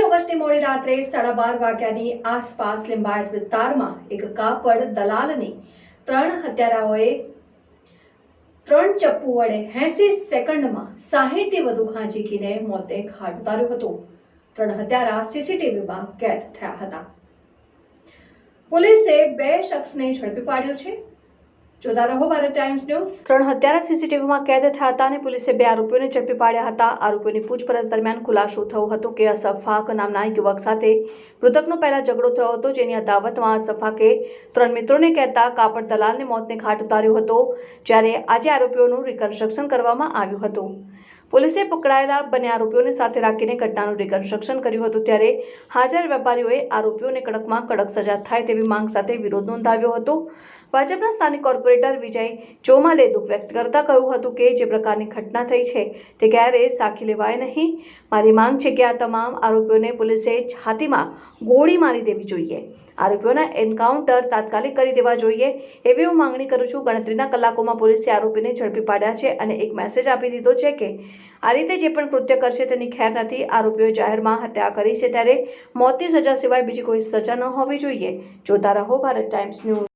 ઓગસ્ટની મોડી રાત્રે 12:30 વાગ્યાની આસપાસ લિંબાયત વિસ્તારમાં એક કાપડ દલાલની 3 હત્યારાઓએ 3 ચપ્પુ વડે 80 સેકન્ડમાં 60 થી વધુ ઘા ઝીંકીને મોતને ઘાટ ઉતાર્યો હતો। 3 હત્યારા સીસીટીવીમાં કેદ થયા હતા। પોલીસે 2 શખ્સને ઝડપી પાડ્યો છે। જોતા રહો ભારત ટાઈમ્સ ન્યૂઝ। 3 હત્યારા સીસીટીવીમાં કેદ થયા હતા અને પોલીસે 2 આરોપીઓને ઝડપી પાડ્યા હતા। આરોપીઓની પૂછપરછ દરમિયાન ખુલાસો થયો હતો કે અસફાક નામના યુવક સાથે મૃતકનો પહેલા ઝઘડો થયો હતો, જેની અદાવતમાં અસફાકે 3 મિત્રોને કહેતા કાપડ દલાલને મોતને ઘાટ ઉતાર્યો હતો, જ્યારે આજે આરોપીઓનું રિકન્સ્ટ્રક્શન કરવામાં આવ્યું હતું। પોલીસે પકડાયેલા બંને આરોપીઓને સાથે રાખીને ઘટનાનું રિકન્સ્ટ્રક્શન કર્યું હતું, ત્યારે હાજર વેપારીઓએ આરોપીઓને કડકમાં કડક સજા થાય તેવી માંગ સાથે વિરોધ નોંધાવ્યો હતો। ભાજપના સ્થાનિક કોર્પોરેટર વિજય ચોમાલે દુઃખ વ્યક્ત કરતા કહ્યું હતું કે જે પ્રકારની ઘટના થઈ છે તે ક્યારેય સાખી લેવાય નહીં। મારી માંગ છે કે આ તમામ આરોપીઓને પોલીસે છાતીમાં ગોળી મારી દેવી જોઈએ। આરોપીઓના એન્કાઉન્ટર તાત્કાલિક કરી દેવા જોઈએ એવી હું માંગણી કરું છું। ગણતરીના કલાકોમાં પોલીસે આરોપીને ઝડપી પાડ્યા છે અને એક મેસેજ આપી દીધો છે કે આ રીતે જે પણ કૃત્ય કરશે તેની ખેર નથી। આરોપીઓએ જાહેરમાં હત્યા કરી છે, ત્યારે મોતની સજા સિવાય બીજી કોઈ સજા ન હોવી જોઈએ। જોતા રહો ભારત ટાઈમ્સ ન્યૂઝ।